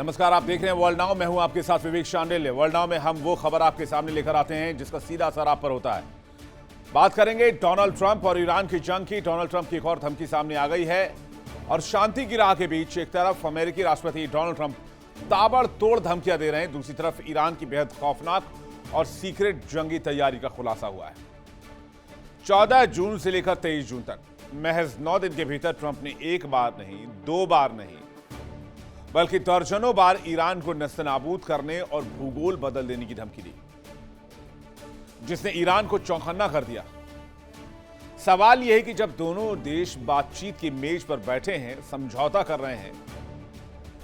नमस्कार, आप देख रहे हैं वर्ल्ड नाउ। मैं हूं आपके साथ विवेक शांडिल्य। वर्ल्ड नाउ में हम वो खबर आपके सामने लेकर आते हैं जिसका सीधा असर आप पर होता है। बात करेंगे डोनाल्ड ट्रंप और ईरान की जंग की। डोनाल्ड ट्रंप की एक और धमकी सामने आ गई है और शांति की राह के बीच एक तरफ अमेरिकी राष्ट्रपति डोनाल्ड ट्रंप ताबड़तोड़ धमकियां दे रहे हैं, दूसरी तरफ ईरान की बेहद खौफनाक और सीक्रेट जंगी तैयारी का खुलासा हुआ है। 14 जून से लेकर 23 जून तक महज 9 दिन के भीतर ट्रंप ने एक बार नहीं, 2 बार नहीं, बल्कि दर्जनों बार ईरान को नस्तनाबूद करने और भूगोल बदल देने की धमकी दी, जिसने ईरान को चौंकन्ना कर दिया। सवाल यह है कि जब दोनों देश बातचीत की मेज पर बैठे हैं, समझौता कर रहे हैं,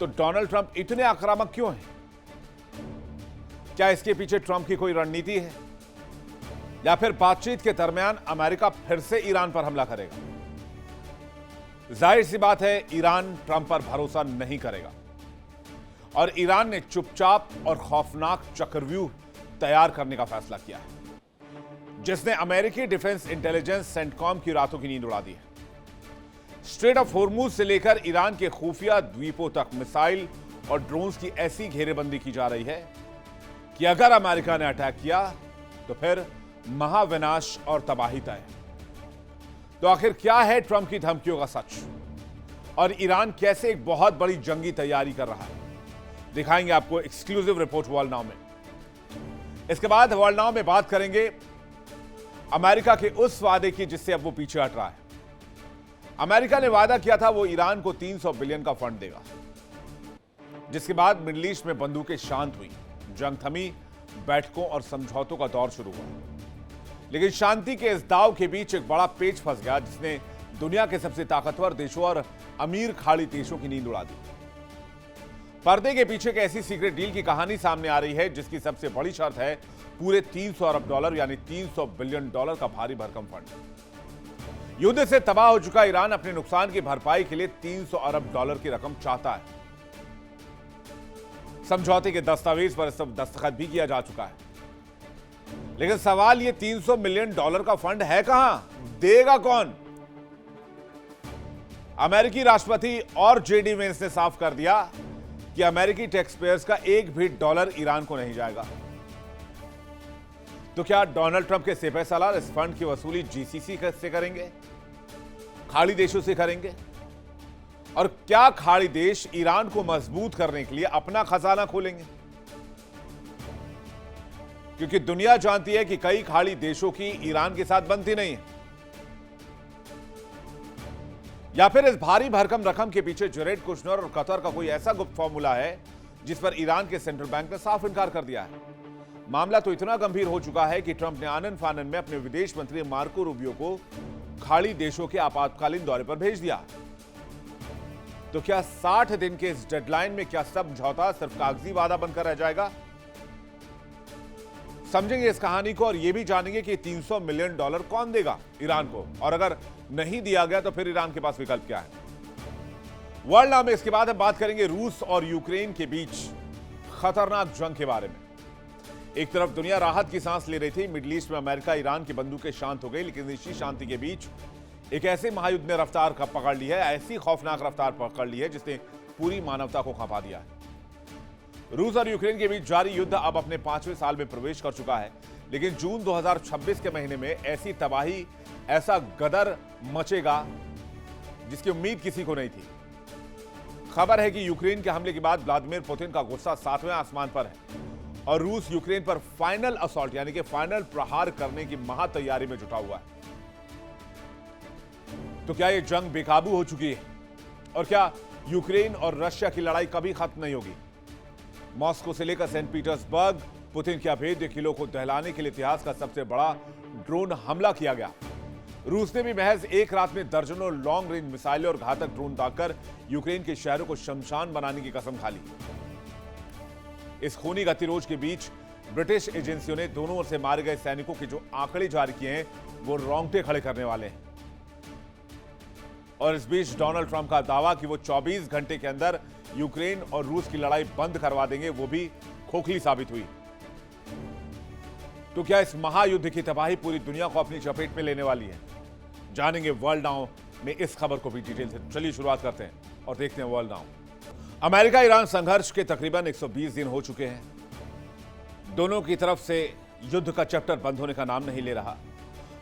तो डोनाल्ड ट्रंप इतने आक्रामक क्यों हैं? क्या इसके पीछे ट्रंप की कोई रणनीति है, या फिर बातचीत के दरमियान अमेरिका फिर से ईरान पर हमला करेगा? जाहिर सी बात है, ईरान ट्रंप पर भरोसा नहीं करेगा और ईरान ने चुपचाप और खौफनाक चक्रव्यूह तैयार करने का फैसला किया है, जिसने अमेरिकी डिफेंस इंटेलिजेंस सेंटकॉम की रातों की नींद उड़ा दी है। स्ट्रेट ऑफ होर्मुज से लेकर ईरान के खुफिया द्वीपों तक मिसाइल और ड्रोन्स की ऐसी घेरेबंदी की जा रही है कि अगर अमेरिका ने अटैक किया तो फिर महाविनाश और तबाही तय। तो आखिर क्या है ट्रंप की धमकियों का सच, और ईरान कैसे एक बहुत बड़ी जंगी तैयारी कर रहा है? दिखाएंगे आपको एक्सक्लूसिव रिपोर्ट वर्ल्ड नाउ में। इसके बाद वर्ल्ड नाउ में बात करेंगे अमेरिका के उस वादे की जिससे अब वो पीछे हट रहा है। अमेरिका ने वादा किया था वो ईरान को 300 बिलियन का फंड देगा, जिसके बाद मिडिल ईस्ट में बंदूकें शांत हुई, जंग थमी, बैठकों और समझौतों का दौर शुरू हुआ। लेकिन शांति के इस दाव के बीच एक बड़ा पेच फंस गया, जिसने दुनिया के सबसे ताकतवर देशों और अमीर खाड़ी देशों की नींद उड़ा दी। पर्दे के पीछे एक ऐसी सीक्रेट डील की कहानी सामने आ रही है जिसकी सबसे बड़ी शर्त है पूरे 300 अरब डॉलर यानी 300 बिलियन डॉलर का भारी भरकम फंड। युद्ध से तबाह हो चुका ईरान अपने नुकसान की भरपाई के लिए 300 अरब डॉलर की रकम चाहता है। समझौते के दस्तावेज पर सब दस्तखत भी किया जा चुका है, लेकिन सवाल ये 300 मिलियन डॉलर का फंड है कहां? देगा कौन? अमेरिकी राष्ट्रपति और जेडी वेंस ने साफ कर दिया कि अमेरिकी टैक्स पेयर्स का एक भी डॉलर ईरान को नहीं जाएगा। तो क्या डोनाल्ड ट्रंप के सिपह सालार इस फंड की वसूली जीसीसी से करेंगे, खाड़ी देशों से करेंगे? और क्या खाड़ी देश ईरान को मजबूत करने के लिए अपना खजाना खोलेंगे? क्योंकि दुनिया जानती है कि कई खाड़ी देशों की ईरान के साथ बनती नहीं है। या फिर इस भारी भरकम रकम के पीछे जरेड कुशनर और कतर का कोई ऐसा गुप्त फॉर्मूला है जिस पर ईरान के सेंट्रल बैंक ने साफ इनकार कर दिया है। मामला तो इतना गंभीर हो चुका है कि ट्रंप ने आनन फानन में अपने विदेश मंत्री मार्को रूबियो को खाड़ी देशों के आपातकालीन दौरे पर भेज दिया। तो क्या 60 दिन के इस डेडलाइन में क्या समझौता सिर्फ कागजी वादा बनकर रह जाएगा? समझेंगे इस कहानी को और यह भी जानेंगे कि 300 मिलियन डॉलर कौन देगा ईरान को, और अगर नहीं दिया गया तो फिर ईरान के पास विकल्प क्या है। वर्ल्ड नाउ में इसके बाद हम बात करेंगे रूस और यूक्रेन के बीच खतरनाक जंग के बारे में। एक तरफ दुनिया राहत की सांस ले रही थी, मिडिल ईस्ट में अमेरिका ईरान की बंदूकें शांत हो गई, लेकिन इसी शांति के बीच एक ऐसे महायुद्ध ने रफ्तार पकड़ ली है, ऐसी खौफनाक रफ्तार पकड़ ली है जिसने पूरी मानवता को खपा दिया है। रूस और यूक्रेन के बीच जारी युद्ध अब अपने 5वें साल में प्रवेश कर चुका है, लेकिन जून 2026 के महीने में ऐसी तबाही, ऐसा गदर मचेगा जिसकी उम्मीद किसी को नहीं थी। खबर है कि यूक्रेन के हमले के बाद व्लादिमीर पुतिन का गुस्सा 7वें आसमान पर है और रूस यूक्रेन पर फाइनल असॉल्ट यानी कि फाइनल प्रहार करने की महा तैयारी में जुटा हुआ है। तो क्या यह जंग बेकाबू हो चुकी है, और क्या यूक्रेन और रशिया की लड़ाई कभी खत्म नहीं होगी? मॉस्को से लेकर सेंट पीटर्सबर्ग पुतिन के अभेद्य किलों को दहलाने के लिए इतिहास का सबसे बड़ा ड्रोन हमला किया गया। रूस ने भी महज एक रात में दर्जनों लॉन्ग रेंज मिसाइलें और घातक ड्रोन दागकर यूक्रेन के शहरों को शमशान बनाने की कसम खा ली। इस खूनी गतिरोध के बीच ब्रिटिश एजेंसियों ने दोनों ओर से मारे गए सैनिकों के जो आंकड़े जारी किए हैं वो रोंगटे खड़े करने वाले हैं। और इस बीच डोनाल्ड ट्रंप का दावा कि वो 24 घंटे के अंदर यूक्रेन और रूस की लड़ाई बंद करवा देंगे, वो भी खोखली साबित हुई। तो क्या इस महायुद्ध की तबाही पूरी दुनिया को अपनी चपेट में लेने वाली है? जानेंगे वर्ल्ड नाउ में इस खबर को भी डिटेल से। चलिए शुरुआत करते हैं और देखते हैं वर्ल्ड नाउ। अमेरिका ईरान संघर्ष के तकरीबन 120 दिन हो चुके हैं। दोनों की तरफ से युद्ध का चैप्टर बंद होने का नाम नहीं ले रहा।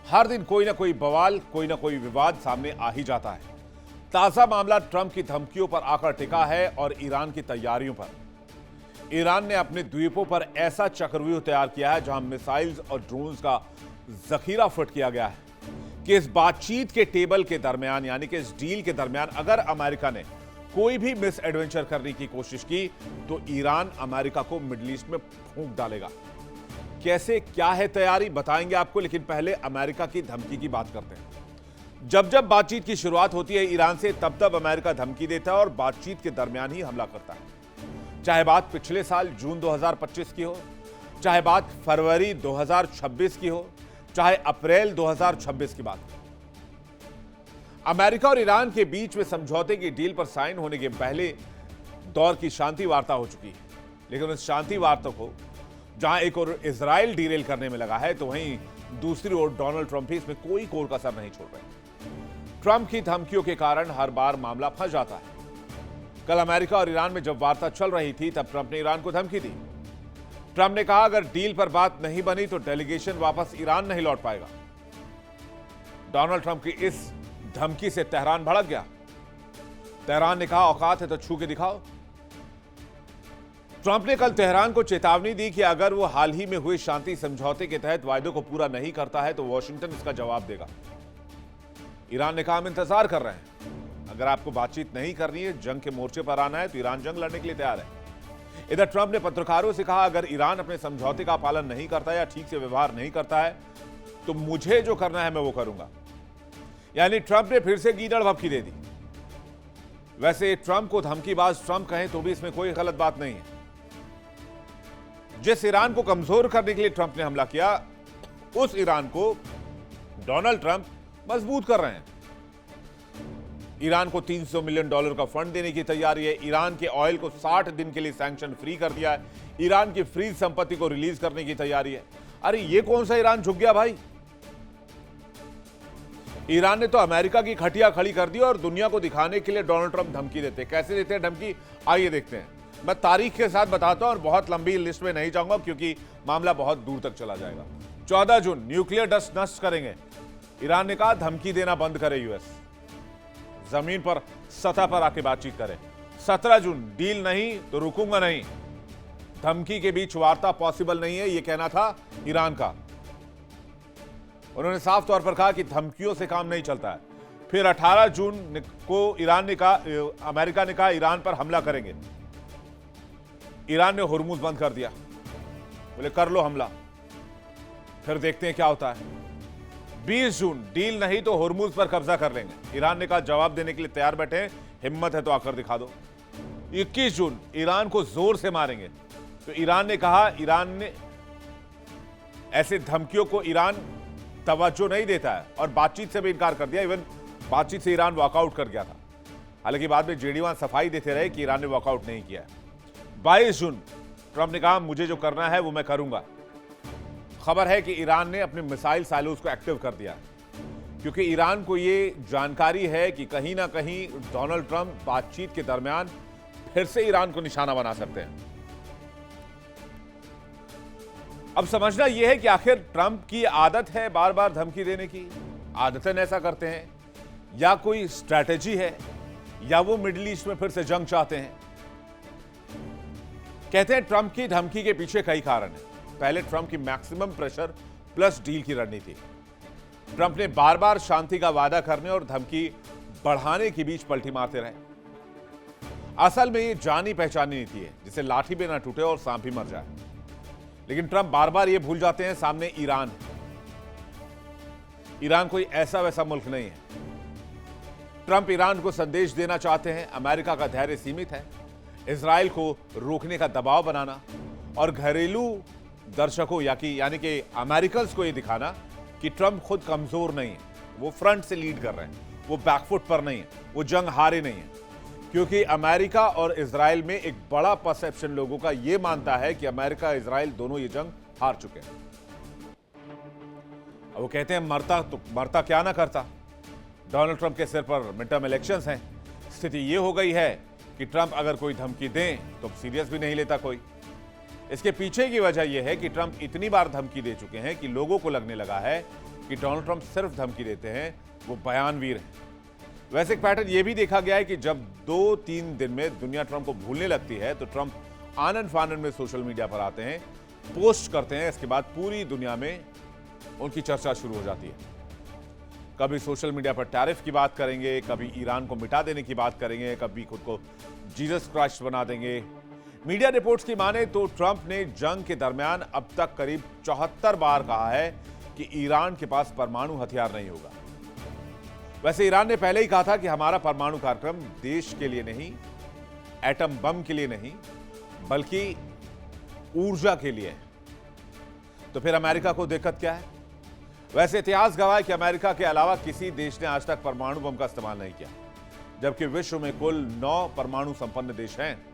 हर दिन कोई ना कोई बवाल, कोई ना कोई विवाद सामने आ ही जाता है। ताजा मामला ट्रंप की धमकियों पर आकर टिका है और ईरान की तैयारियों पर। ईरान ने अपने द्वीपों पर ऐसा चक्रव्यूह तैयार किया है जहां मिसाइल्स और ड्रोन्स का जखीरा फिट किया गया है कि इस बातचीत के टेबल के दरमियान, यानी कि इस डील के दरमियान, अगर अमेरिका ने कोई भी मिस एडवेंचर करने की कोशिश की तो ईरान अमेरिका को मिडिल ईस्ट में फूंक डालेगा। कैसे, क्या है तैयारी, बताएंगे आपको, लेकिन पहले अमेरिका की धमकी की बात करते हैं। जब जब बातचीत की शुरुआत होती है ईरान से, तब तब अमेरिका धमकी देता है और बातचीत के दरमियान ही हमला करता है। चाहे बात पिछले साल जून 2025 की हो, चाहे बात फरवरी 2026 की हो, चाहे अप्रैल 2026 की बात हो। अमेरिका और ईरान के बीच में समझौते की डील पर साइन होने के पहले दौर की शांति वार्ता हो चुकी है, लेकिन उस शांति वार्ता को जहां एक और इजराइल डीरेल करने में लगा है, तो वहीं दूसरी ओर डोनाल्ड ट्रंप भी इसमें कोई कोर कसर नहीं छोड़ रहे। ट्रंप की धमकियों के कारण हर बार मामला फंस जाता है। कल अमेरिका और ईरान में जब वार्ता चल रही थी, तब ट्रंप ने ईरान को धमकी दी। ट्रंप ने कहा अगर डील पर बात नहीं बनी तो डेलीगेशन वापस ईरान नहीं लौट पाएगा। डोनाल्ड ट्रंप की इस धमकी से तेहरान भड़क गया। तेहरान ने कहा औकात है तो छू के दिखाओ। ट्रंप ने कल तेहरान को चेतावनी दी कि अगर वो हाल ही में हुए शांति समझौते के तहत वायदों को पूरा नहीं करता है तो वॉशिंगटन इसका जवाब देगा। ईरान ने कहा हम इंतजार कर रहे हैं, अगर आपको बातचीत नहीं करनी है, जंग के मोर्चे पर आना है, तो ईरान जंग लड़ने के लिए तैयार है। इधर ट्रंप ने पत्रकारों से कहा अगर ईरान अपने समझौते का पालन नहीं करता या ठीक से व्यवहार नहीं करता है तो मुझे जो करना है मैं वो करूंगा। यानी ट्रंप ने फिर से गीदड़ भभकी दे दी। वैसे ट्रंप को धमकीबाज ट्रंप कहें तो भी इसमें कोई गलत बात नहीं है। जिस ईरान को कमजोर करने के लिए ट्रंप ने हमला किया, उस ईरान को डोनाल्ड ट्रंप मजबूत कर रहे हैं। ईरान को $300 मिलियन का फंड देने की तैयारी है। ईरान के ऑयल को 60 दिन के लिए सैंक्शन फ्री कर दिया है। ईरान की फ्रीज संपत्ति को रिलीज करने की तैयारी है। अरे ये कौन सा ईरान झुक गया भाई? ईरान ने तो अमेरिका की खटिया खड़ी कर दी और दुनिया को दिखाने के लिए डोनाल्ड ट्रंप धमकी देते हैं। कैसे देते हैं धमकी, आइए देखते हैं। मैं तारीख के साथ बताता हूं और बहुत लंबी लिस्ट में नहीं जाऊंगा क्योंकि मामला बहुत दूर तक चला जाएगा। 14 जून न्यूक्लियर डस्ट नष्ट करेंगे। ईरान ने कहा धमकी देना बंद करे यूएस, जमीन पर सतह पर आके बातचीत करे। 17 जून डील नहीं तो रुकूंगा नहीं। धमकी के बीच वार्ता पॉसिबल नहीं है, यह कहना था ईरान का। उन्होंने साफ तौर पर कहा कि धमकियों से काम नहीं चलता है। फिर 18 जून को ईरान ने कहा, अमेरिका ने कहा ईरान पर हमला करेंगे। ईरान ने हुर्मुज बंद कर दिया, बोले कर लो हमला, फिर देखते हैं क्या होता है। 20 जून डील नहीं तो हुर्मुज पर कब्जा कर लेंगे। ईरान ने कहा जवाब देने के लिए तैयार बैठे हैं, हिम्मत है तो आकर दिखा दो। 21 जून ईरान को जोर से मारेंगे। तो ईरान ने कहा, ईरान ने ऐसे धमकियों को ईरान तवज्जो नहीं देता है और बातचीत से भी इनकार कर दिया। इवन बातचीत से ईरान वॉकआउट कर गया था। हालांकि बाद में जेडीवान सफाई देते रहे कि ईरान ने वॉकआउट नहीं किया। 22 जून ट्रंप ने कहा मुझे जो करना है वो मैं करूंगा। खबर है कि ईरान ने अपने मिसाइल साइलोज को एक्टिव कर दिया, क्योंकि ईरान को ये जानकारी है कि कहीं ना कहीं डोनाल्ड ट्रंप बातचीत के दरमियान फिर से ईरान को निशाना बना सकते हैं। अब समझना यह है कि आखिर ट्रंप की आदत है बार बार धमकी देने की, आदतन ऐसा करते हैं, या कोई स्ट्रैटेजी है, या वो मिडिल ईस्ट में फिर से जंग चाहते हैं। कहते हैं ट्रंप की धमकी के पीछे कई कारण हैं। पहले ट्रंप की मैक्सिमम प्रेशर प्लस डील की रणनीति। ट्रंप ने बार बार शांति का वादा करने और धमकी बढ़ाने के बीच पलटी मारते रहे। असल में ये जानी पहचानी नीति है, जिसे लाठी भी ना टूटे और सांप भी मर जाए। लेकिन ट्रंप बार बार ये भूल जाते हैं सामने ईरान है। ईरान कोई ऐसा वैसा मुल्क नहीं है। ट्रंप ईरान को संदेश देना चाहते हैं अमेरिका का धैर्य सीमित है, इजराइल को रोकने का दबाव बनाना और घरेलू दर्शकों यानी कि अमेरिकन्स को यह दिखाना कि ट्रंप खुद कमजोर नहीं है, वो फ्रंट से लीड कर रहे हैं, वो बैकफुट पर नहीं है, वो जंग हारे नहीं है। क्योंकि अमेरिका और इजराइल में एक बड़ा परसेप्शन लोगों का यह मानता है कि अमेरिका इजराइल दोनों ये जंग हार चुके हैं। अब वो कहते हैं मरता क्या ना करता। डोनाल्ड ट्रंप के सिर पर मिड टर्म इलेक्शंस हैं। स्थिति यह हो गई है कि ट्रंप अगर कोई धमकी दें तो सीरियस भी नहीं लेता कोई। इसके पीछे की वजह यह है कि ट्रंप इतनी बार धमकी दे चुके हैं कि लोगों को लगने लगा है कि डोनाल्ड ट्रंप सिर्फ धमकी देते हैं, वो बयानवीर हैं। वैसे एक पैटर्न यह भी देखा गया है कि जब 2-3 दिन में दुनिया ट्रंप को भूलने लगती है तो ट्रंप आनन फानन में सोशल मीडिया पर आते हैं, पोस्ट करते हैं, इसके बाद पूरी दुनिया में उनकी चर्चा शुरू हो जाती है। कभी सोशल मीडिया पर टैरिफ की बात करेंगे, कभी ईरान को मिटा देने की बात करेंगे, कभी खुद को जीसस क्राइस्ट बना देंगे। मीडिया रिपोर्ट्स की माने तो ट्रंप ने जंग के दरमियान अब तक करीब 74 बार कहा है कि ईरान के पास परमाणु हथियार नहीं होगा। वैसे ईरान ने पहले ही कहा था कि हमारा परमाणु कार्यक्रम देश के लिए नहीं, एटम बम के लिए नहीं, बल्कि ऊर्जा के लिए है। तो फिर अमेरिका को दिक्कत क्या है? वैसे इतिहास गवाह है कि अमेरिका के अलावा किसी देश ने आज तक परमाणु बम का इस्तेमाल नहीं किया, जबकि विश्व में कुल 9 परमाणु संपन्न देश हैं।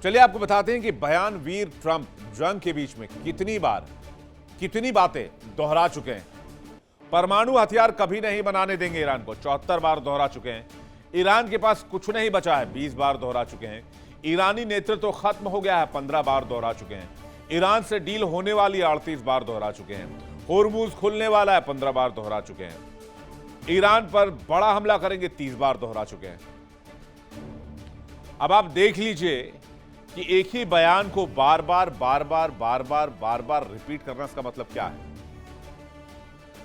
चलिए आपको बताते हैं कि बयानवीर ट्रंप जंग के बीच में कितनी बातें दोहरा चुके हैं। परमाणु हथियार कभी नहीं बनाने देंगे ईरान को, 74 बार दोहरा चुके हैं। ईरान के पास कुछ नहीं बचा है, 20 बार दोहरा चुके हैं। ईरानी नेतृत्व तो खत्म हो गया है, 15 बार दोहरा चुके हैं। ईरान से डील होने वाली 38 बार दोहरा चुके हैं। होर्मुज खुलने वाला है, 15 बार दोहरा चुके हैं। ईरान पर बड़ा हमला करेंगे, 30 बार दोहरा चुके हैं। अब आप देख लीजिए कि एक ही बयान को बार बार रिपीट करना, इसका मतलब क्या है?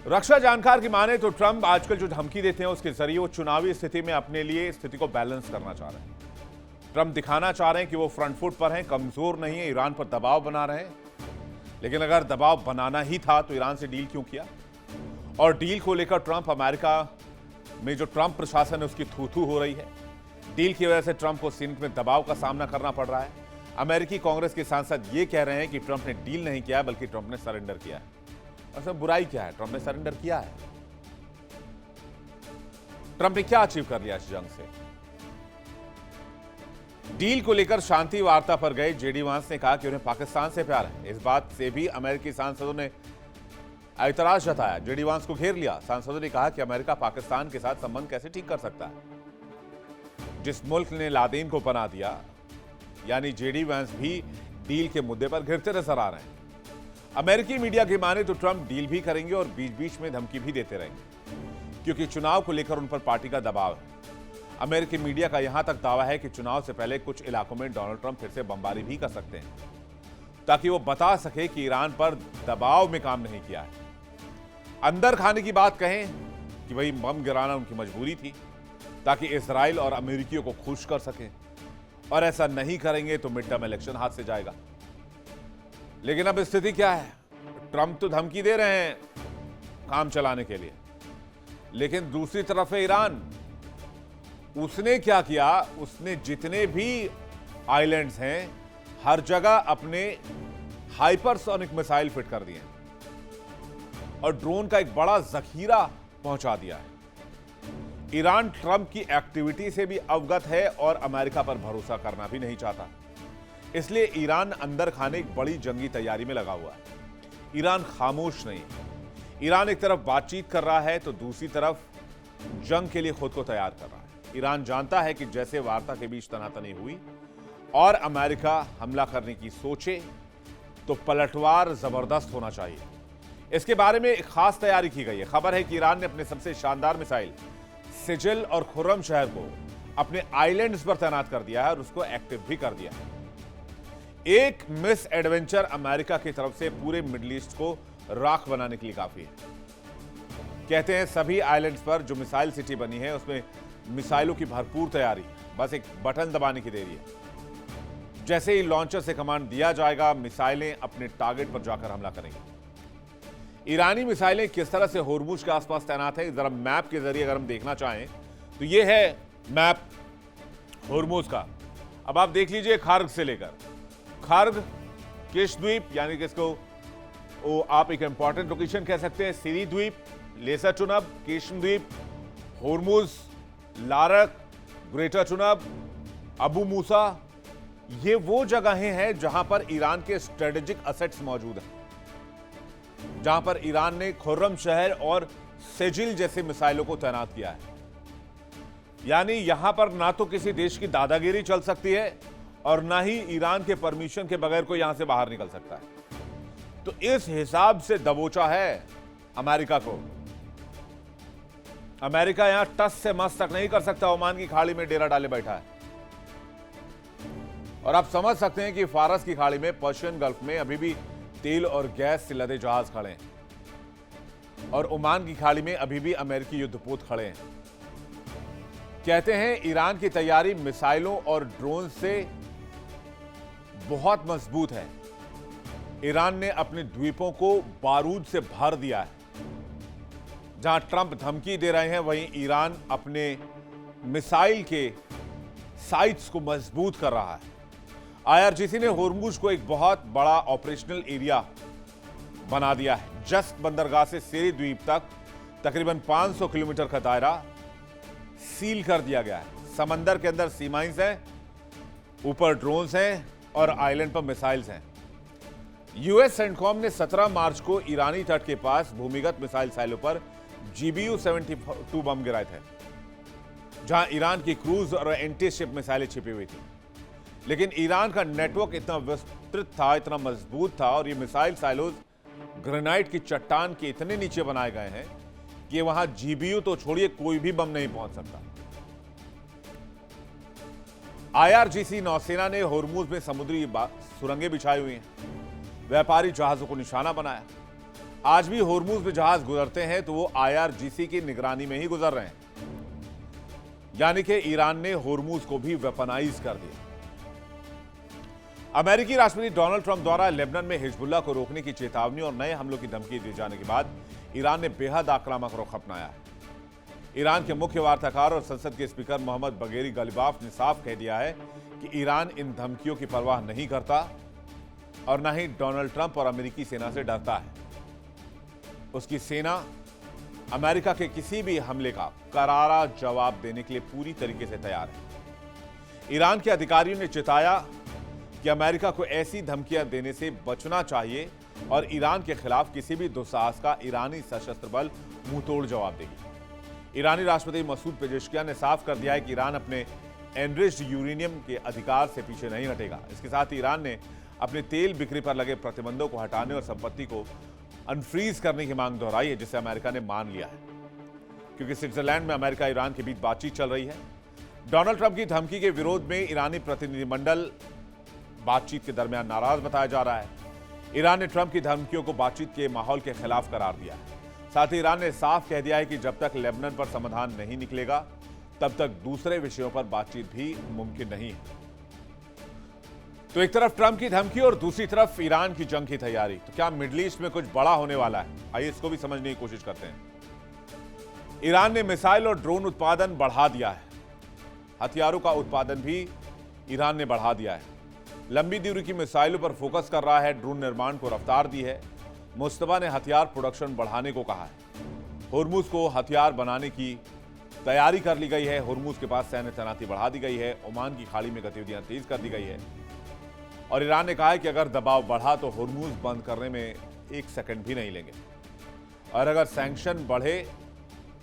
रक्षा जानकार की माने तो ट्रंप आजकल जो धमकी देते हैं उसके जरिए वो चुनावी स्थिति में अपने लिए स्थिति को बैलेंस करना चाह रहे हैं। ट्रंप दिखाना चाह रहे हैं कि वो फ्रंट फुट पर हैं, कमजोर नहीं है, ईरान पर दबाव बना रहे हैं। लेकिन अगर दबाव बनाना ही था तो ईरान से डील क्यों किया? और डील को लेकर ट्रंप, अमेरिका में जो ट्रंप प्रशासन है उसकी थू-थू हो रही है। डील की वजह से ट्रंप को सीनेट में दबाव का सामना करना पड़ रहा है। अमेरिकी कांग्रेस के सांसद ये कह रहे हैं कि ट्रंप ने डील नहीं किया बल्कि ट्रंप ने सरेंडर किया है। उसमें बुराई क्या है? ट्रंप ने सरेंडर किया है। ट्रंप ने क्या अचीव कर लिया इस जंग से? डील को लेकर शांति वार्ता पर गए जेडी वांस ने कहा कि उन्हें पाकिस्तान से प्यार है। इस बात से भी अमेरिकी सांसदों ने ऐतराज जताया। जेडी वांस को घेर लिया। सांसदों ने कहा कि अमेरिका पाकिस्तान के साथ संबंध कैसे ठीक कर सकता है, जिस मुल्क ने लादेन को पनाह दिया। यानी जेडी वांस भी डील के मुद्दे पर घिरते नजर आ रहे हैं। अमेरिकी मीडिया की माने तो ट्रंप डील भी करेंगे और बीच बीच में धमकी भी देते रहेंगे, क्योंकि चुनाव को लेकर उन पर पार्टी का दबाव है। अमेरिकी मीडिया का यहां तक दावा है कि चुनाव से पहले कुछ इलाकों में डोनाल्ड ट्रंप फिर से बमबारी भी कर सकते हैं, ताकि वो बता सके कि ईरान पर दबाव में काम नहीं किया है। अंदर खाने की बात कहें कि वही बम गिराना उनकी मजबूरी थी, ताकि इजराइल और अमेरिकियों को खुश कर सकें, और ऐसा नहीं करेंगे तो मिड टर्म इलेक्शन हाथ से जाएगा। लेकिन अब स्थिति क्या है? ट्रंप तो धमकी दे रहे हैं काम चलाने के लिए, लेकिन दूसरी तरफ है ईरान। उसने क्या किया? उसने जितने भी आइलैंड्स हैं हर जगह अपने हाइपरसोनिक मिसाइल फिट कर दिए और ड्रोन का एक बड़ा जखीरा पहुंचा दिया है। ईरान ट्रंप की एक्टिविटी से भी अवगत है और अमेरिका पर भरोसा करना भी नहीं चाहता। इसलिए ईरान अंदर खाने एक बड़ी जंगी तैयारी में लगा हुआ है। ईरान खामोश नहीं है। ईरान एक तरफ बातचीत कर रहा है तो दूसरी तरफ जंग के लिए खुद को तैयार कर रहा है। ईरान जानता है कि जैसे वार्ता के बीच तनातनी हुई और अमेरिका हमला करने की सोचे तो पलटवार जबरदस्त होना चाहिए। इसके बारे में एक खास तैयारी की गई है। खबर है कि ईरान ने अपने सबसे शानदार मिसाइल सिजिल और खुर्रम शहर को अपने आइलैंड्स पर तैनात कर दिया है और उसको एक्टिव भी कर दिया है। एक मिस एडवेंचर अमेरिका की तरफ से पूरे मिडिल ईस्ट को राख बनाने के लिए काफी है। कहते हैं सभी आइलैंड्स पर जो मिसाइल सिटी बनी है उसमें मिसाइलों की भरपूर तैयारी, बस एक बटन दबाने की देरी है। जैसे ही लॉन्चर से कमांड दिया जाएगा, मिसाइलें अपने टारगेट पर जाकर हमला करेंगी। ईरानी मिसाइलें किस तरह से होर्मुज के आसपास तैनात है, जरा मैप के जरिए अगर हम देखना चाहें तो यह है मैप होर्मुज का। अब आप देख लीजिए, खार्ग से लेकर खार्ग, किश द्वीप, यानी कि इसको आप एक इंपॉर्टेंट लोकेशन कह सकते हैं, सीरी द्वीप, लेसर चुनब, किश्म द्वीप, होर्मुज, लारक, ग्रेटर चुनब, अबू मूसा, ये वो जगहें हैं जहां पर ईरान के स्ट्रेटेजिक असेट्स मौजूद हैं, जहां पर ईरान ने खुर्रम शहर और सेजिल जैसे मिसाइलों को तैनात किया है। यानी यहां पर ना तो किसी देश की दादागिरी चल सकती है और ना ही ईरान के परमिशन के बगैर कोई यहां से बाहर निकल सकता है। तो इस हिसाब से दबोचा है अमेरिका को। अमेरिका यहां टस से मस तक नहीं कर सकता, ओमान की खाड़ी में डेरा डाले बैठा है। और आप समझ सकते हैं कि फारस की खाड़ी में, पर्शियन गल्फ में अभी भी तेल और गैस से लदे जहाज खड़े हैं और ओमान की खाड़ी में अभी भी अमेरिकी युद्धपोत खड़े हैं। कहते हैं ईरान की तैयारी मिसाइलों और ड्रोन से बहुत मजबूत है। ईरान ने अपने द्वीपों को बारूद से भर दिया है। जहां ट्रंप धमकी दे रहे हैं, वहीं ईरान अपने मिसाइल के साइट्स को मजबूत कर रहा है। आईआरजीसी ने होर्मुज को एक बहुत बड़ा ऑपरेशनल एरिया बना दिया है। जस्ट बंदरगाह से सेरी द्वीप तक तकरीबन 500 किलोमीटर का दायरा सील कर दिया गया है। समंदर के अंदर सी माइंस हैं, ऊपर ड्रोन्स हैं और आइलैंड पर मिसाइल्स हैं। यूएस सेंटकॉम ने 17 मार्च को ईरानी तट के पास भूमिगत मिसाइल साइलों पर GBU-72 बम गिराए थे, जहां ईरान की क्रूज और एंटी शिप मिसाइलें छिपी हुई थी। लेकिन ईरान का नेटवर्क इतना विस्तृत था, इतना मजबूत था और ये मिसाइल साइलोज ग्रेनाइट की चट्टान के इतने नीचे बनाए गए हैं कि वहां GBU तो छोड़िए, कोई भी बम नहीं पहुंच सकता। आईआरजीसी नौसेना ने होर्मुज में समुद्री सुरंगें बिछाई हुई हैं, व्यापारी जहाजों को निशाना बनाया। आज भी होर्मुज में जहाज गुजरते हैं तो वो आईआरजीसी की निगरानी में ही गुजर रहे हैं। यानी कि ईरान ने होर्मुज को भी वेपनाइज कर दिया। अमेरिकी राष्ट्रपति डोनाल्ड ट्रंप द्वारा लेबनान में हिजबुल्लाह को रोकने की चेतावनी और नए हमलों की धमकी दिए जाने के बाद ईरान ने बेहद आक्रामक रुख अपनाया है। ईरान के मुख्य वार्ताकार और संसद के स्पीकर मोहम्मद बगेरी गलिबाफ ने साफ कह दिया है कि ईरान इन धमकियों की परवाह नहीं करता और न ही डोनाल्ड ट्रंप और अमेरिकी सेना से डरता है। उसकी सेना अमेरिका के किसी भी हमले का करारा जवाब देने के लिए पूरी तरीके से तैयार है। ईरान के अधिकारियों ने चेताया कि अमेरिका को ऐसी धमकियां देने से बचना चाहिए और ईरान के खिलाफ किसी भी दुस्साहस का ईरानी सशस्त्र बल मुंहतोड़ जवाब देगी। ईरानी राष्ट्रपति मसूद पेजेश्कियान ने साफ कर दिया है कि ईरान अपने एनरिच्ड यूरेनियम के अधिकार से पीछे नहीं हटेगा। इसके साथ ही ईरान ने अपने तेल बिक्री पर लगे प्रतिबंधों को हटाने और संपत्ति को अनफ्रीज करने की मांग दोहराई है, जिसे अमेरिका ने मान लिया है, क्योंकि स्विट्जरलैंड में अमेरिका ईरान के बीच बातचीत चल रही है। डोनाल्ड ट्रंप की धमकी के विरोध में ईरानी प्रतिनिधिमंडल बातचीत के दरमियान नाराज बताया जा रहा है। ईरान ने ट्रंप की धमकियों को बातचीत के माहौल के खिलाफ करार दिया है। साथ ही ईरान ने साफ कह दिया है कि जब तक लेबनान पर समाधान नहीं निकलेगा, तब तक दूसरे विषयों पर बातचीत भी मुमकिन नहीं है। तो एक तरफ ट्रंप की धमकी और दूसरी तरफ ईरान की जंग की तैयारी। तो क्या मिडिल ईस्ट में कुछ बड़ा होने वाला है? आइए इसको भी समझने की कोशिश करते हैं। ईरान ने मिसाइल और ड्रोन उत्पादन बढ़ा दिया है। हथियारों का उत्पादन भी ईरान ने बढ़ा दिया है। लंबी दूरी की मिसाइलों पर फोकस कर रहा है। ड्रोन निर्माण को रफ्तार दी है। मुस्तफा ने हथियार प्रोडक्शन बढ़ाने को कहा है। होर्मुज को हथियार बनाने की तैयारी कर ली गई है। होर्मुज के पास सैन्य तैनाती बढ़ा दी गई है। ओमान की खाड़ी में गतिविधियां तेज कर दी गई है और ईरान ने कहा है कि अगर दबाव बढ़ा तो होर्मुज बंद करने में 1 सेकंड भी नहीं लेंगे और अगर सैंक्शन बढ़े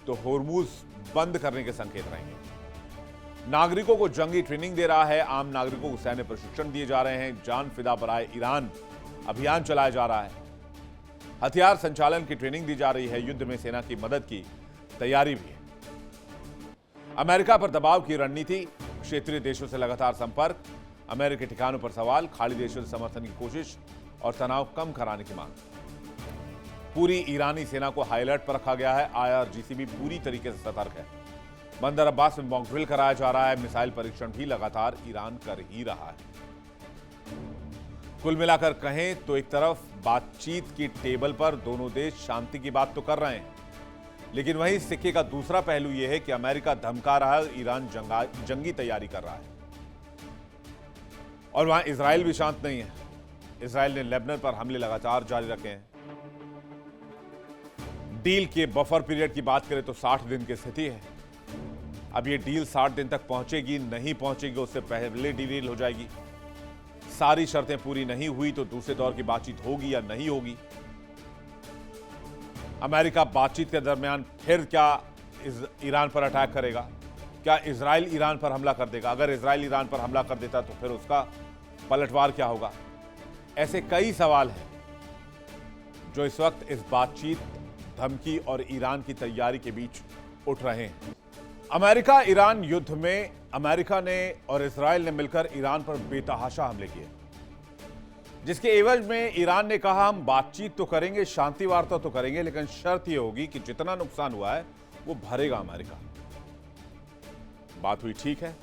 तो होर्मुज बंद करने के संकेत रहेंगे। नागरिकों को जंगी ट्रेनिंग दे रहा है। आम नागरिकों को सैन्य प्रशिक्षण दिए जा रहे हैं। जान फिदा बराए ईरान अभियान चलाया जा रहा है। हथियार संचालन की ट्रेनिंग दी जा रही है। युद्ध में सेना की मदद की तैयारी भी है। अमेरिका पर दबाव की रणनीति, क्षेत्रीय देशों से लगातार संपर्क, अमेरिकी ठिकानों पर सवाल, खाड़ी देशों से समर्थन की कोशिश और तनाव कम कराने की मांग। पूरी ईरानी सेना को हाई अलर्ट पर रखा गया है। आईआरजीसी भी पूरी तरीके से सतर्क है। बंदर अब्बास में मॉक ड्रिल कराया जा रहा है। मिसाइल परीक्षण भी लगातार ईरान कर ही रहा है। कुल मिलाकर कहें तो एक तरफ बातचीत की टेबल पर दोनों देश शांति की बात तो कर रहे हैं, लेकिन वहीं सिक्के का दूसरा पहलू यह है कि अमेरिका धमका रहा है, ईरान जंगी तैयारी कर रहा है और वहां इजराइल भी शांत नहीं है। इजराइल ने लेबनान पर हमले लगातार जारी रखे हैं। डील के बफर पीरियड की बात करें तो 60 दिन की स्थिति है। अब ये डील 60 दिन तक पहुंचेगी नहीं पहुंचेगी, उससे पहले डील हो जाएगी। सारी शर्तें पूरी नहीं हुई तो दूसरे दौर की बातचीत होगी या नहीं होगी। अमेरिका बातचीत के दरमियान फिर क्या ईरान पर अटैक करेगा? क्या इजराइल ईरान पर हमला कर देगा? अगर इजराइल ईरान पर हमला कर देता तो फिर उसका पलटवार क्या होगा? ऐसे कई सवाल हैं जो इस वक्त इस बातचीत, धमकी और ईरान की तैयारी के बीच उठ रहे हैं। अमेरिका ईरान युद्ध में अमेरिका ने और इजराइल ने मिलकर ईरान पर बेतहाशा हमले किए, जिसके एवज में ईरान ने कहा हम बातचीत तो करेंगे, शांति वार्ता तो करेंगे, लेकिन शर्त यह होगी कि जितना नुकसान हुआ है वो भरेगा अमेरिका। बात हुई, ठीक है,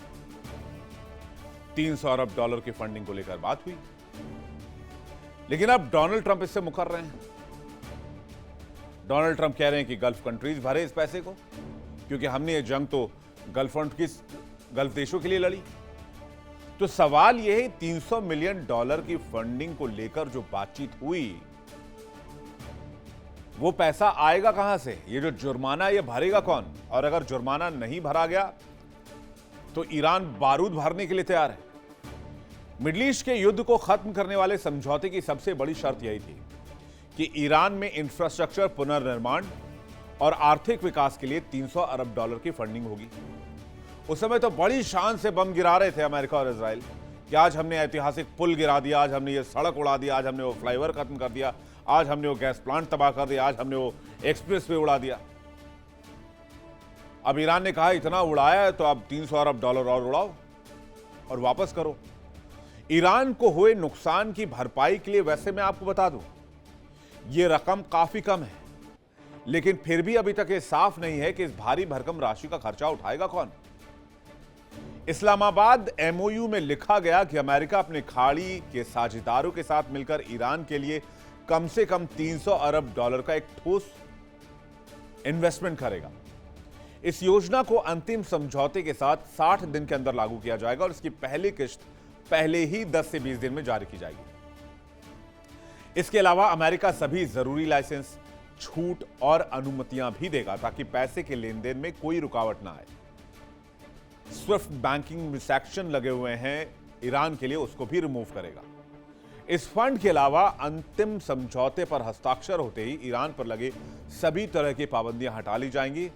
300 अरब डॉलर की फंडिंग को लेकर बात हुई, लेकिन अब डोनाल्ड ट्रंप इससे मुकर रहे हैं। डोनाल्ड ट्रंप कह रहे हैं कि गल्फ कंट्रीज भरे इस पैसे को, क्योंकि हमने ये जंग तो गल्फ देशों के लिए लड़ी। तो सवाल यह है, 300 मिलियन डॉलर की फंडिंग को लेकर जो बातचीत हुई, वो पैसा आएगा कहां से? ये जो जुर्माना, ये भरेगा कौन? और अगर जुर्माना नहीं भरा गया तो ईरान बारूद भरने के लिए तैयार है। मिडिल ईस्ट के युद्ध को खत्म करने वाले समझौते की सबसे बड़ी शर्त यही थी कि ईरान में इंफ्रास्ट्रक्चर पुनर्निर्माण और आर्थिक विकास के लिए 300 अरब डॉलर की फंडिंग होगी। उस समय तो बड़ी शान से बम गिरा रहे थे अमेरिका और इजराइल कि आज हमने ऐतिहासिक पुल गिरा दिया, आज हमने ये सड़क उड़ा दिया, आज हमने वो फ्लाईओवर खत्म कर दिया, आज हमने वो गैस प्लांट तबाह कर दिया, आज हमने वो एक्सप्रेस वे उड़ा दिया। अब ईरान ने कहा इतना उड़ाया है तो अब 300 अरब डॉलर और उड़ाओ और वापस करो। ईरान को हुए नुकसान की भरपाई के लिए वैसे मैं आपको बता दूं, यह रकम काफी कम है, लेकिन फिर भी अभी तक यह साफ नहीं है कि इस भारी भरकम राशि का खर्चा उठाएगा कौन। इस्लामाबाद एमओयू में लिखा गया कि अमेरिका अपने खाड़ी के साझेदारों के साथ मिलकर ईरान के लिए कम से कम 300 अरब डॉलर का एक ठोस इन्वेस्टमेंट करेगा। इस योजना को अंतिम समझौते के साथ 60 दिन के अंदर लागू किया जाएगा और इसकी पहली किश्त पहले ही 10 से 20 दिन में जारी की जाएगी। इसके अलावा अमेरिका सभी जरूरी लाइसेंस, छूट और अनुमतियां भी देगा ताकि पैसे के लेन देन में कोई रुकावट ना आए। स्विफ्ट बैंकिंग सेक्शन लगे हुए हैं ईरान के लिए, उसको भी रिमूव करेगा। इस फंड के अलावा अंतिम समझौते पर हस्ताक्षर होते ही ईरान पर लगे सभी तरह की पाबंदियां हटा ली जाएंगी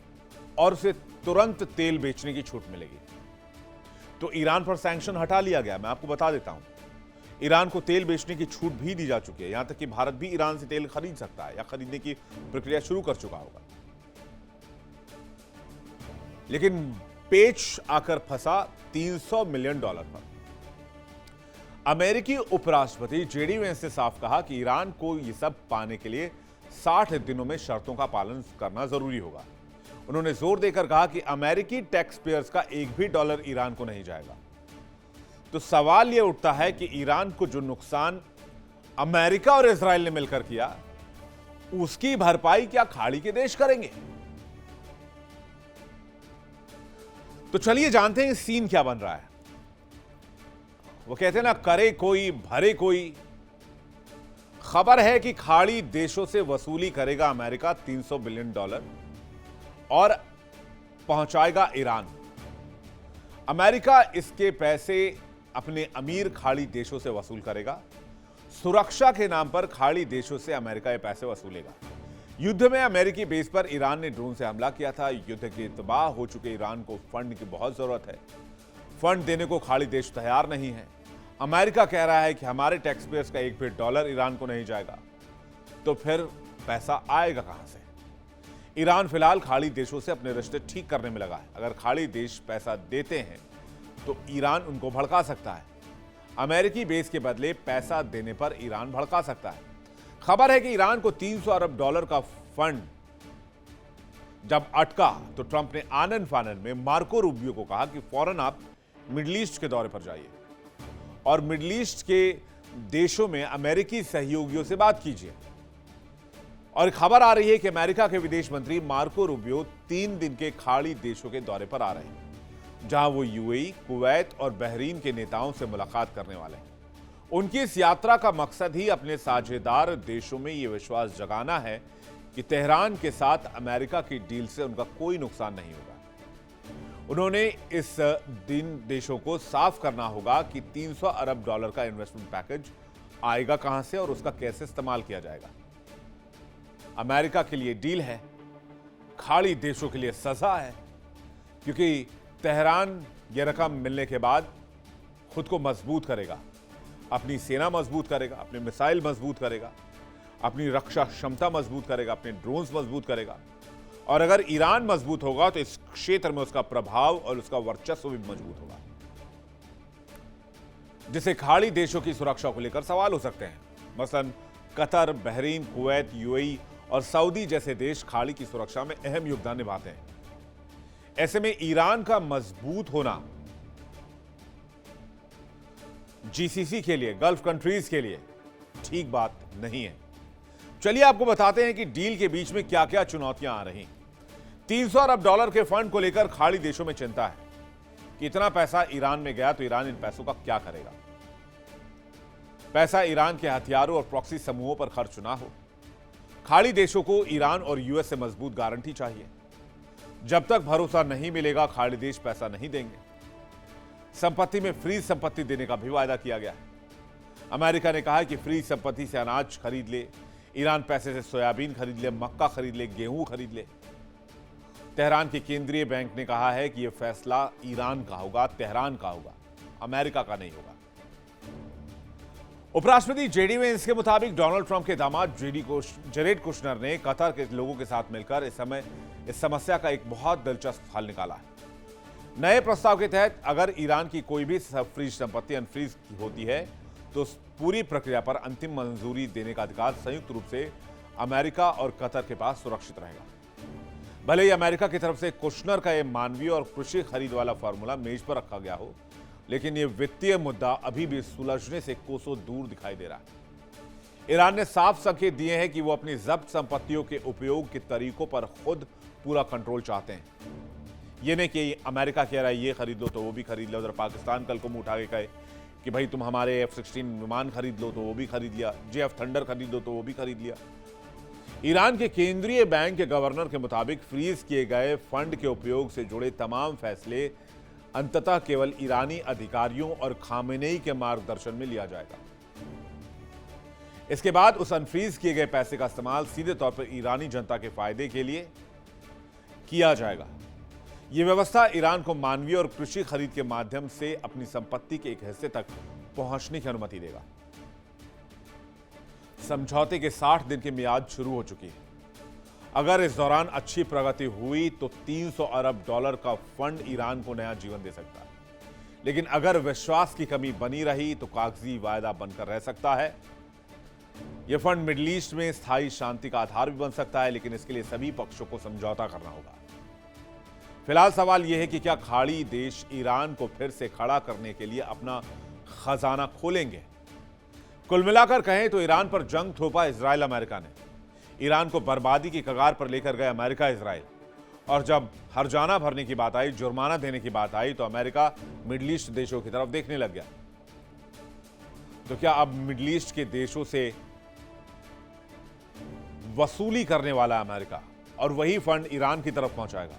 और उसे तुरंत तेल बेचने की छूट मिलेगी। तो ईरान पर सैंक्शन हटा लिया गया। मैं आपको बता देता हूं, ईरान को तेल बेचने की छूट भी दी जा चुकी है, यहां तक कि भारत भी ईरान से तेल खरीद सकता है या खरीदने की प्रक्रिया शुरू कर चुका होगा। लेकिन पेच आकर फंसा 300 मिलियन डॉलर पर। अमेरिकी उपराष्ट्रपति जेडी वेंस ने साफ कहा कि ईरान को यह सब पाने के लिए 60 दिनों में शर्तों का पालन करना जरूरी होगा। उन्होंने जोर देकर कहा कि अमेरिकी टैक्स पेयर्स का एक भी डॉलर ईरान को नहीं जाएगा। तो सवाल यह उठता है कि ईरान को जो नुकसान अमेरिका और इजराइल ने मिलकर किया, उसकी भरपाई क्या खाड़ी के देश करेंगे? तो चलिए जानते हैं सीन क्या बन रहा है। वो कहते हैं ना, करे कोई भरे कोई। खबर है कि खाड़ी देशों से वसूली करेगा अमेरिका 300 बिलियन डॉलर और पहुंचाएगा ईरान। अमेरिका इसके पैसे अपने अमीर खाड़ी देशों से वसूल करेगा। सुरक्षा के नाम पर खाड़ी देशों से अमेरिका ये पैसे वसूलेगा। युद्ध में अमेरिकी बेस पर ईरान ने ड्रोन से हमला किया था। युद्ध के तबाह हो चुके ईरान को फंड की बहुत जरूरत है। फंड देने को खाड़ी देश तैयार नहीं है। अमेरिका कह रहा है कि हमारे टैक्स पेयर्स का एक भी डॉलर ईरान को नहीं जाएगा। तो फिर पैसा आएगा कहां से? ईरान फिलहाल खाड़ी देशों से अपने रिश्ते ठीक करने में लगा है। अगर खाड़ी देश पैसा देते हैं तो ईरान उनको भड़का सकता है। अमेरिकी बेस के बदले पैसा देने पर ईरान भड़का सकता है। खबर है कि ईरान को 300 अरब डॉलर का फंड जब अटका तो ट्रंप ने आनन फानन में मार्को रूबियो को कहा कि फौरन आप मिडिल ईस्ट के दौरे पर जाइए और मिडिल ईस्ट के देशों में अमेरिकी सहयोगियों से बात कीजिए। और खबर आ रही है कि अमेरिका के विदेश मंत्री मार्को रूबियो 3 दिन के खाड़ी देशों के दौरे पर आ रहे हैं, जहां वो यूएई, कुवैत और बहरीन के नेताओं से मुलाकात करने वाले हैं। उनकी इस यात्रा का मकसद ही अपने साझेदार देशों में यह विश्वास जगाना है कि तेहरान के साथ अमेरिका की डील से उनका कोई नुकसान नहीं होगा। उन्होंने इस दिन देशों को साफ करना होगा कि 300 अरब डॉलर का इन्वेस्टमेंट पैकेज आएगा कहां से और उसका कैसे इस्तेमाल किया जाएगा। अमेरिका के लिए डील है, खाड़ी देशों के लिए सजा है, क्योंकि तेहरान ये रकम मिलने के बाद खुद को मजबूत करेगा, अपनी सेना मजबूत करेगा, अपने मिसाइल मजबूत करेगा, अपनी रक्षा क्षमता मजबूत करेगा, अपने ड्रोन्स मजबूत करेगा। और अगर ईरान मजबूत होगा तो इस क्षेत्र में उसका प्रभाव और उसका वर्चस्व भी मजबूत होगा, जिससे खाड़ी देशों की सुरक्षा को लेकर सवाल हो सकते हैं। मसलन कतर, बहरीन, कुवैत, यूएई और सऊदी जैसे देश खाड़ी की सुरक्षा में अहम योगदान निभाते हैं। ऐसे में ईरान का मजबूत होना जीसीसी के लिए, गल्फ कंट्रीज के लिए ठीक बात नहीं है। चलिए आपको बताते हैं कि डील के बीच में क्या क्या चुनौतियां आ रही। 300 अरब डॉलर के फंड को लेकर खाड़ी देशों में चिंता है कि इतना पैसा ईरान में गया तो ईरान इन पैसों का क्या करेगा। पैसा ईरान के हथियारों और प्रॉक्सी समूहों पर खर्च ना हो। खाड़ी देशों को ईरान और यूएस से मजबूत गारंटी चाहिए। जब तक भरोसा नहीं मिलेगा, खाड़ी देश पैसा नहीं देंगे। संपत्ति में फ्रीज संपत्ति देने का भी वायदा किया गया है। अमेरिका ने कहा है कि फ्रीज संपत्ति से अनाज खरीद ले, ईरान पैसे से सोयाबीन खरीद ले, मक्का खरीद ले, गेहूं खरीद ले। तेहरान के केंद्रीय बैंक ने कहा है कि यह फैसला ईरान का होगा, तेहरान का होगा, अमेरिका का नहीं होगा। उपराष्ट्रपति जेडी वेंस के मुताबिक डोनाल्ड ट्रंप के दामाद जेरेड कुशनर ने कतर के लोगों के साथ मिलकर इस समस्या का एक बहुत दिलचस्प हल निकाला है। नए प्रस्ताव के तहत अगर ईरान की कोई भी फ्रीज संपत्ति अनफ्रीज होती है तो उस पूरी प्रक्रिया पर अंतिम मंजूरी देने का अधिकार संयुक्त रूप से अमेरिका और कतर के पास सुरक्षित रहेगा। भले ही अमेरिका की तरफ से कुशनर का यह मानवीय और कृषि खरीद वाला फॉर्मूला मेज पर रखा गया हो, लेकिन यह वित्तीय मुद्दा अभी भी सुलझने से कोसों दूर दिखाई दे रहा है। ईरान ने साफ संकेत दिए हैं कि वो अपनी जब्त संपत्तियों के उपयोग के तरीकों पर खुद पूरा कंट्रोल चाहते हैं। ये नहीं कि अमेरिका कह रहा है ये खरीद लो तो वो भी खरीद लो, उधर पाकिस्तान कल को मुंह उठा के कहे कि भाई तुम हमारे F-16 विमान खरीद लो तो वो भी खरीद लिया, JF थंडर खरीद लो तो वो भी खरीद लिया। ईरान के केंद्रीय बैंक के गवर्नर के मुताबिक फ्रीज किए गए फंड के उपयोग से जुड़े तमाम फैसले अंततः केवल ईरानी अधिकारियों और खामेनेई के मार्गदर्शन में लिया जाएगा। इसके बाद उस अनफ्रीज किए गए पैसे का इस्तेमाल सीधे तौर पर ईरानी जनता के फायदे के लिए किया जाएगा। यह व्यवस्था ईरान को मानवीय और कृषि खरीद के माध्यम से अपनी संपत्ति के एक हिस्से तक पहुंचने की अनुमति देगा। समझौते के 60 दिन की मियाद शुरू हो चुकी है। अगर इस दौरान अच्छी प्रगति हुई तो 300 अरब डॉलर का फंड ईरान को नया जीवन दे सकता है, लेकिन अगर विश्वास की कमी बनी रही तो कागजी वायदा बनकर रह सकता है। यह फंड मिडिल ईस्ट में स्थायी शांति का आधार भी बन सकता है, लेकिन इसके लिए सभी पक्षों को समझौता करना होगा। फिलहाल सवाल यह है कि क्या खाड़ी देश ईरान को फिर से खड़ा करने के लिए अपना खजाना खोलेंगे। कुल मिलाकर कहें तो ईरान पर जंग थोपा इजराइल अमेरिका ने। ईरान को बर्बादी की कगार पर लेकर गए अमेरिका इजराइल, और जब हर्जाना भरने की बात आई, जुर्माना देने की बात आई, तो अमेरिका मिडिल ईस्ट देशों की तरफ देखने लग गया। तो क्या अब मिडिल ईस्ट के देशों से वसूली करने वाला अमेरिका और वही फंड ईरान की तरफ पहुंचाएगा?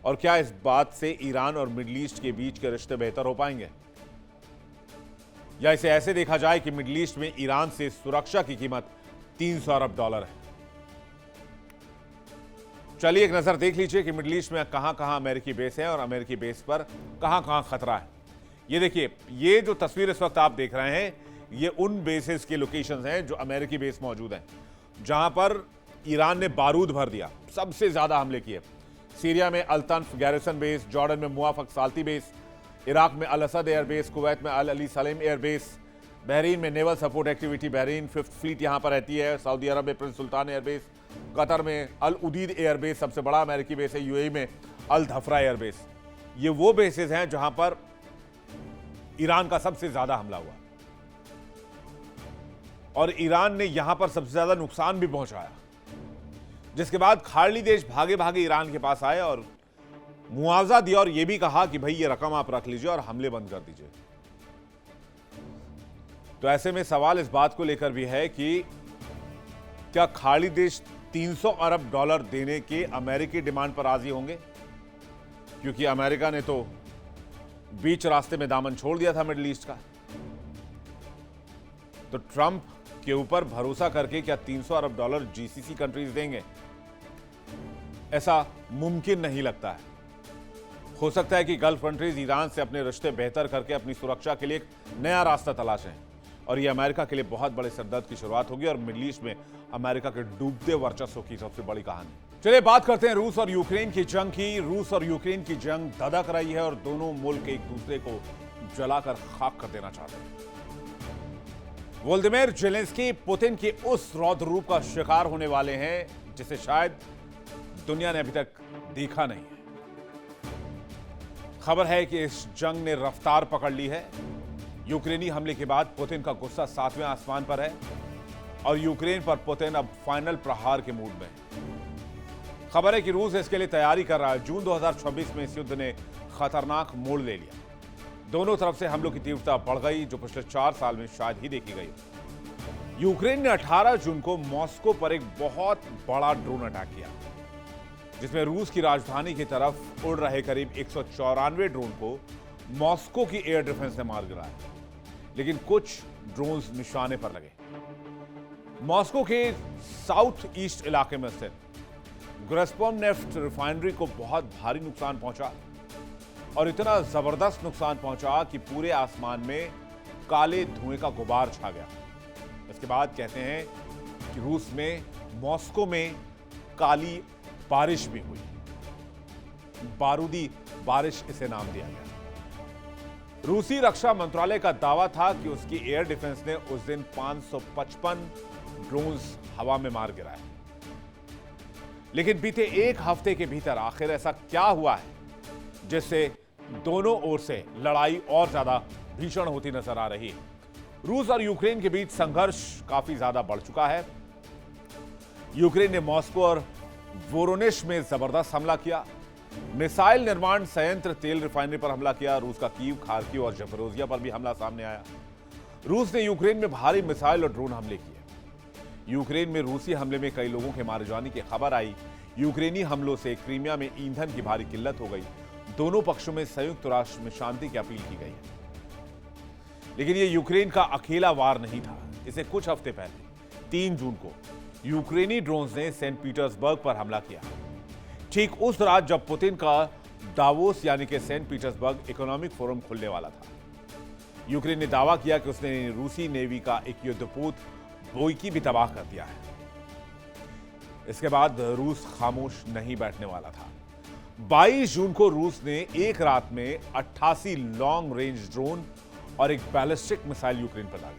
और क्या इस बात से ईरान और मिडिल ईस्ट के बीच के रिश्ते बेहतर हो पाएंगे, या इसे ऐसे देखा जाए कि मिडिल ईस्ट में ईरान से सुरक्षा की कीमत 300 अरब डॉलर है? चलिए एक नजर देख लीजिए कि मिडिल ईस्ट में कहां कहां अमेरिकी बेस है और अमेरिकी बेस पर कहां कहां खतरा है। ये देखिए, ये जो तस्वीर इस वक्त आप देख रहे हैं, ये उन बेसेस के लोकेशंस हैं जो अमेरिकी बेस मौजूद हैं, जहां पर ईरान ने बारूद भर दिया, सबसे ज्यादा हमले किए। सीरिया में अल-तन्फ गैरिसन बेस, जॉर्डन में मुआफक साल्ती बेस, इराक में अल-असद एयर बेस, कुवैत में अल-अली सलेम एयर बेस, बहरीन में naval support activity Bahrain 5th fleet यहां पर रहती है, सऊदी अरब में प्रिंस सुल्तान एयर बेस, कतर में अल उदीद एयर बेस सबसे बड़ा अमेरिकी बेस है, यूएई में अल धफरा एयर बेस। ये वो बेसेस हैं जहां पर ईरान का सबसे ज्यादा हमला हुआ और ईरान ने यहां पर सबसे ज्यादा नुकसान भी पहुंचाया, जिसके बाद खाड़ी देश भागे भागे ईरान के पास आए और मुआवजा दिया और यह भी कहा कि भाई ये रकम आप रख लीजिए और हमले बंद कर दीजिए। तो ऐसे में सवाल इस बात को लेकर भी है कि क्या खाड़ी देश 300 अरब डॉलर देने के अमेरिकी डिमांड पर राजी होंगे, क्योंकि अमेरिका ने तो बीच रास्ते में दामन छोड़ दिया था मिडिल ईस्ट का। तो ट्रंप के ऊपर भरोसा करके क्या 300 अरब डॉलर जीसीसी कंट्रीज देंगे? ऐसा मुमकिन नहीं लगता है। हो सकता है कि गल्फ कंट्रीज ईरान से अपने रिश्ते बेहतर करके अपनी सुरक्षा के लिए एक नया रास्ता तलाशें और ये अमेरिका के लिए बहुत बड़े सरदर्द की शुरुआत होगी और मिडिल ईस्ट में अमेरिका के डूबते वर्चस्व की सबसे बड़ी कहानी। चलिए बात करते हैं रूस और यूक्रेन की जंग की। रूस और यूक्रेन की जंग धधक रही है और दोनों मुल्क एक दूसरे को जलाकर खाक कर देना चाहते हैं। वोल्दिमीर जेलेंस्की पुतिन के उस रौद्र रूप का शिकार होने वाले हैं जिसे शायद दुनिया ने अभी तक देखा नहीं है। खबर है कि इस जंग ने रफ्तार पकड़ ली है। यूक्रेनी हमले के बाद पुतिन का गुस्सा 7वें आसमान पर है और यूक्रेन पर पुतिन अब फाइनल प्रहार के मूड में है। खबर है कि रूस इसके लिए तैयारी कर रहा है। जून 2026 में इस युद्ध ने खतरनाक मोड़ ले लिया। दोनों तरफ से हमलों की तीव्रता बढ़ गई जो पिछले 4 साल में शायद ही देखी गई। यूक्रेन ने 18 जून को मॉस्को पर एक बहुत बड़ा ड्रोन अटैक किया जिसमें रूस की राजधानी की तरफ उड़ रहे करीब 194 ड्रोन को मॉस्को की एयर डिफेंस ने मार गिराया, लेकिन कुछ ड्रोन्स निशाने पर लगे। मॉस्को के साउथ ईस्ट इलाके में स्थित ग्रास्पोम नेफ्ट रिफाइनरी को बहुत भारी नुकसान पहुंचा और इतना जबरदस्त नुकसान पहुंचा कि पूरे आसमान में काले धुएं का गुबार छा गया। इसके बाद कहते हैं कि रूस में मॉस्को में काली बारिश भी हुई। बारूदी बारिश इसे नाम दिया गया। रूसी रक्षा मंत्रालय का दावा था कि उसकी एयर डिफेंस ने उस दिन 555 ड्रोन्स हवा में मार गिराए, लेकिन बीते एक हफ्ते के भीतर आखिर ऐसा क्या हुआ है जिससे दोनों ओर से लड़ाई और ज्यादा भीषण होती नजर आ रही है। रूस और यूक्रेन के बीच संघर्ष काफी ज्यादा बढ़ चुका है। यूक्रेन ने मॉस्को और वोरोनिश में जबरदस्त हमला किया। मिसाइल निर्माण संयंत्र तेल रिफाइनरी पर हमला किया। रूस का कीव, खार्किव और जफरोजिया पर भी हमला सामने आया। रूस ने यूक्रेन में भारी मिसाइल और ड्रोन हमले किए। यूक्रेन में रूसी हमले में कई लोगों के मारे जाने की खबर आई। यूक्रेनी हमलों से क्रीमिया में ईंधन की भारी किल्लत हो गई। दोनों पक्षों में संयुक्त राष्ट्र में शांति की अपील की गई है, लेकिन यह यूक्रेन का अकेला वार नहीं था। इसे कुछ हफ्ते पहले 3 जून को यूक्रेनी ड्रोन्स ने सेंट पीटर्सबर्ग पर हमला किया, ठीक उस रात जब पुतिन का दावोस यानी कि सेंट पीटर्सबर्ग इकोनॉमिक फोरम खुलने वाला था। यूक्रेन ने दावा किया कि उसने रूसी नेवी का एक युद्धपोत बोइकी भी तबाह कर दिया है। इसके बाद रूस खामोश नहीं बैठने वाला था। 22 जून को रूस ने एक रात में 88 लॉन्ग रेंज ड्रोन और एक बैलिस्टिक मिसाइल यूक्रेन पर डाली,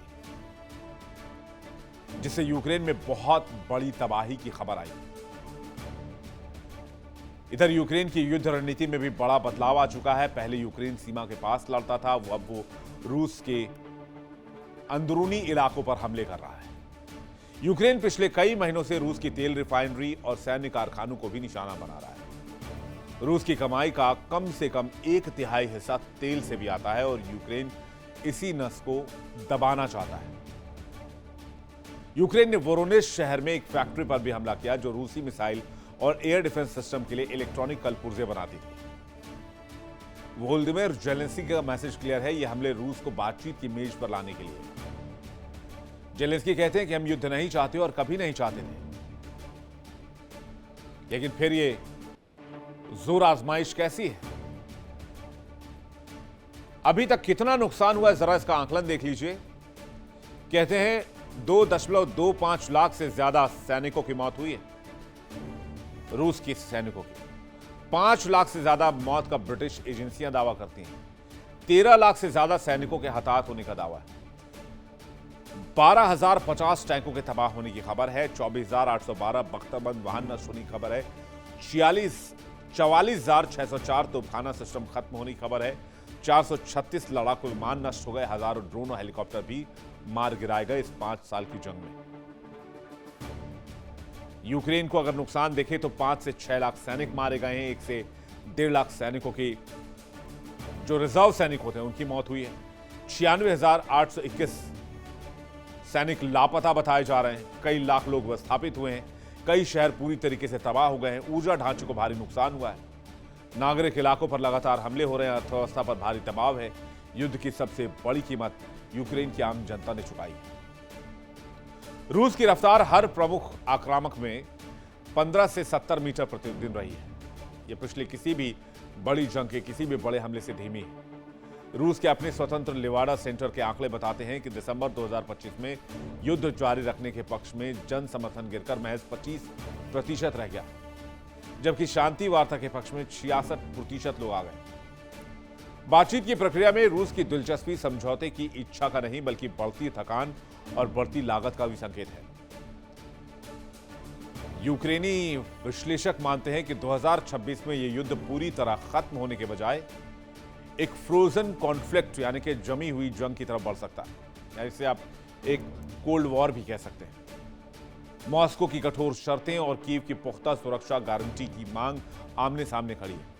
जिससे यूक्रेन में बहुत बड़ी तबाही की खबर आई। इधर यूक्रेन की युद्ध रणनीति में भी बड़ा बदलाव आ चुका है। पहले यूक्रेन सीमा के पास लड़ता था, अब वो रूस के अंदरूनी इलाकों पर हमले कर रहा है। यूक्रेन पिछले कई महीनों से रूस की तेल रिफाइनरी और सैन्य कारखानों को भी निशाना बना रहा है। रूस की कमाई का कम से कम 1/3 हिस्सा तेल से भी आता है और यूक्रेन इसी नस को दबाना चाहता है। यूक्रेन ने वोरोनिश शहर में एक फैक्ट्री पर भी हमला किया जो रूसी मिसाइल और एयर डिफेंस सिस्टम के लिए इलेक्ट्रॉनिक कलपुर्जे बनाती थी। वोल्दिमीर जेलेंस्की का मैसेज क्लियर है, यह हमले रूस को बातचीत की मेज पर लाने के लिए। जेलेंस्की कहते हैं कि हम युद्ध नहीं चाहते और कभी नहीं चाहते थे, लेकिन फिर ये जोर आजमाइश कैसी है? अभी तक कितना नुकसान हुआ है जरा इसका आंकलन देख लीजिए। कहते हैं 2.25 लाख से ज्यादा सैनिकों की मौत हुई है, रूस के सैनिकों की। 5 लाख से ज्यादा मौत का ब्रिटिश एजेंसियां दावा करती हैं। 13 लाख से ज्यादा सैनिकों के हताहत होने का दावा है। 12,050 टैंकों के तबाह होने की खबर है। 24,812 बख्तरबंद वाहन नष्ट होने की खबर है। 44,604 तोपखाना सिस्टम खत्म होने की खबर है। 436 लड़ाकू विमान नष्ट हो गए। हजारों ड्रोन और हेलीकॉप्टर भी मार गिराए गए इस 5 साल की जंग में। यूक्रेन को अगर नुकसान देखें तो 5 से 6 लाख सैनिक मारे गए हैं। 1 से 1.5 लाख सैनिकों की जो रिजर्व सैनिक होते हैं उनकी मौत हुई है। 96,821 सैनिक लापता बताए जा रहे हैं। कई लाख लोग विस्थापित हुए हैं। कई शहर पूरी तरीके से तबाह हो गए हैं। ऊर्जा ढांचे को भारी नुकसान हुआ है। नागरिक इलाकों पर लगातार हमले हो रहे हैं। अर्थव्यवस्था पर भारी दबाव है। युद्ध की सबसे बड़ी कीमत यूक्रेन की आम जनता ने चुकाई है। रूस की रफ्तार हर प्रमुख आक्रामक में 15 से 70 मीटर प्रतिदिन रही है। यह पिछले किसी भी बड़ी जंग के किसी भी बड़े हमले से धीमी है। रूस के अपने स्वतंत्र लेवाडा सेंटर के आंकड़े बताते हैं कि दिसंबर 2025 में युद्ध जारी रखने के पक्ष में जन समर्थन गिरकर महज 25% रह गया, जबकि शांति वार्ता के पक्ष में 66% लोग आ गए। बातचीत की प्रक्रिया में रूस की दिलचस्पी समझौते की इच्छा का नहीं बल्कि बढ़ती थकान और बढ़ती लागत का भी संकेत है। यूक्रेनी विश्लेषक मानते हैं कि 2026 में यह युद्ध पूरी तरह खत्म होने के बजाय एक फ्रोजन कॉन्फ्लिक्ट यानी कि जमी हुई जंग की तरफ बढ़ सकता है, यानी इसे आप एक कोल्ड वॉर भी कह सकते हैं। मॉस्को की कठोर शर्तें और कीव की पुख्ता सुरक्षा गारंटी की मांग आमने सामने खड़ी है।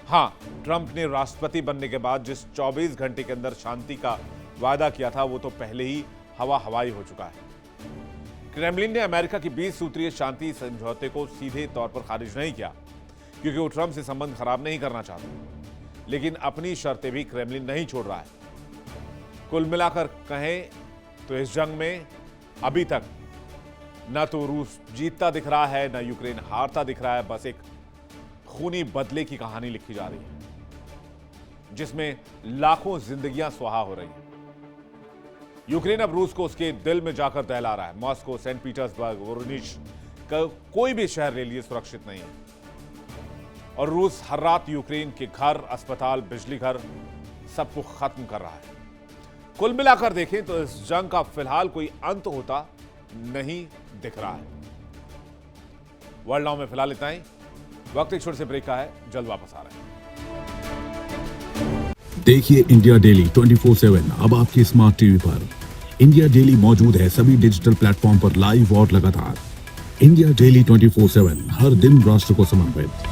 हां, ट्रंप ने राष्ट्रपति बनने के बाद जिस 24 घंटे के अंदर शांति का वादा किया था वो तो पहले ही हवाई हो चुका है। क्रेमलिन ने अमेरिका की 20 सूत्रीय शांति समझौते को सीधे तौर पर खारिज नहीं किया, क्योंकि वो ट्रंप से संबंध खराब नहीं करना चाहते, लेकिन अपनी शर्तें भी क्रेमलिन नहीं छोड़ रहा है। कुल मिलाकर कहें तो इस जंग में अभी तक न तो रूस जीतता दिख रहा है, न यूक्रेन हारता दिख रहा है। बस एक खूनी बदले की कहानी लिखी जा रही है, जिसमें लाखों जिंदगियां सुहा हो रही हैं। यूक्रेन अब रूस को उसके दिल में जाकर दहला रहा है। मॉस्को, सेंट पीटर्सबर्ग, वोरोनिच का कोई भी शहर ले लिए सुरक्षित नहीं है, और रूस हर रात यूक्रेन के घर, अस्पताल, बिजली घर सबको खत्म कर रहा है। कुल मिलाकर देखें तो इस जंग का फिलहाल कोई अंत होता नहीं दिख रहा है। वर्ल्ड नाउ में फिलहाल इतना ही। वक्त एक छोटे से ब्रेक का है, जल्द वापस आ रहे हैं। देखिए इंडिया डेली 24/7 अब आपके स्मार्ट टीवी पर। इंडिया डेली मौजूद है सभी डिजिटल प्लेटफॉर्म पर लाइव और लगातार। इंडिया डेली 24/7 हर दिन राष्ट्र को समर्पित।